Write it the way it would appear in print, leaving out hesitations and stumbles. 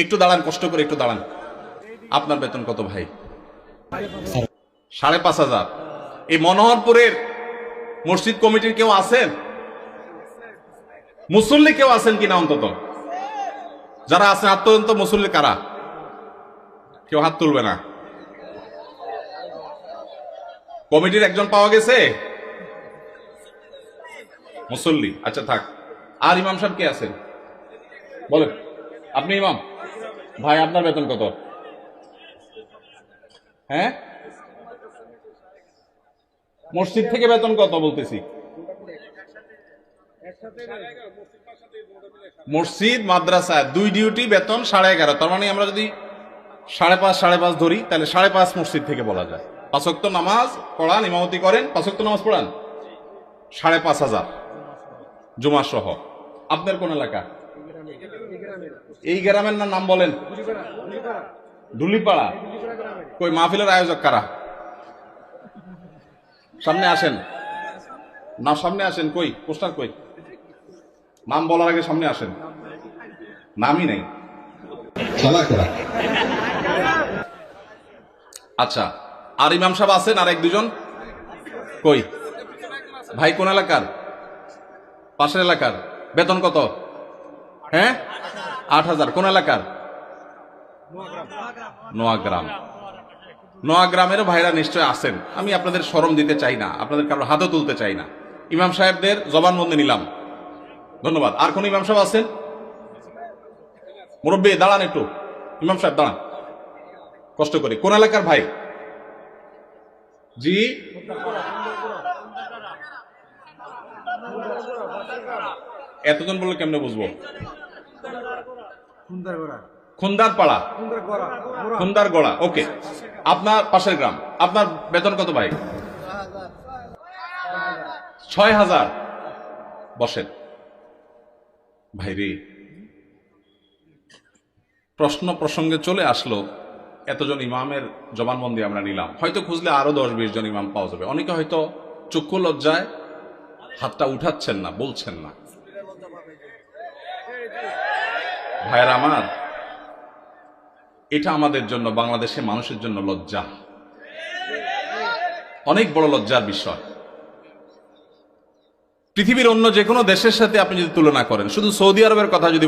একটু দাঁড়ান, কষ্ট করে একটু দাঁড়ান। আপনার বেতন কত ভাই? 5,500। এই মনোহরপুরের মসজিদ কমিটির কেউ আছেন? মুসল্লি কেউ আছেন কিনা? অন্তত যারা আছেন হাত তুলুন তো। মুসল্লি কারা? কেউ হাত তুলবে না। কমিটির একজন পাওয়া গেছে মুসল্লি? আচ্ছা থাক। আর ইমাম সাহেব কে আছেন বলেন? আপনি ইমাম ভাই, আপনার বেতন কত? হ্যাঁ, মসজিদ থেকে বেতন কত বলতেছি? মসজিদ মাদ্রাসা দুই ডিউটি বেতন 11.5। তার মানে আমরা যদি 5.5 ধরি তাহলে 5.5 মসজিদ থেকে বলা যায়। 5 ওয়াক্ত নামাজ পড়ান, ইমামতি করেন, 5 ওয়াক্ত নামাজ পড়ান, 5,500 জুমা সহ। আপনার কোন এলাকা? এই গ্রামের নাম বলেন? ডুলিপাড়া। কই মাহফিলের আয়োজক কারা? সামনে আসেন না, সামনে আসেন। কই পোস্টার কই? নাম বলার আগে সামনে আসেন। নামই নেই। আচ্ছা, আর ইমাম সাহেব আছেন আর 1-2 জন? কই ভাই? কোন এলাকার? পাশের এলাকার। বেতন কত? হ্যাঁ, 8,000। কোন এলাকার? নোয়াগ্রাম। নোয়াগ্রামের ভাইরা নিশ্চয় আছেন। আমি আপনাদের শরম দিতে চাই না, আপনাদের কারো হাতও তুলতে চাই না। ইমাম সাহেবদের জবানবন্দি নিলাম, ধন্যবাদ। আর কোন ইমাম সাহেব আছেন? মুরব্বী দাঁড়ান একটু। ইমাম সাহেব দাঁড়ান, কষ্ট করে। কোন এলাকার ভাই? জি, এতজন বললে কেমনে বুঝবো? খুন্দারপাড়া, খুন্দারগড়া। ওকে, আপনার পাশের গ্রাম। আপনার বেতন কত ভাই? 6,000। বসেন ভাইরে। প্রশ্ন প্রসঙ্গে চলে আসলো, এতজন ইমামের জবানবন্দি আমরা নিলাম। হয়তো খুঁজলে আরো 10-20 জন ইমাম পাওয়া যাবে। অনেকে হয়তো চক্ষু লজ্জায় হাতটা উঠাচ্ছেন না, বলছেন না। ভাইয়ের আমার, এটা আমাদের জন্য, বাংলাদেশের মানুষের জন্য লজ্জা, অনেক বড় লজ্জার বিষয়। পৃথিবীর অন্য যে কোনো দেশের সাথে আপনি যদি তুলনা করেন, শুধু সৌদি আরবের কথা যদি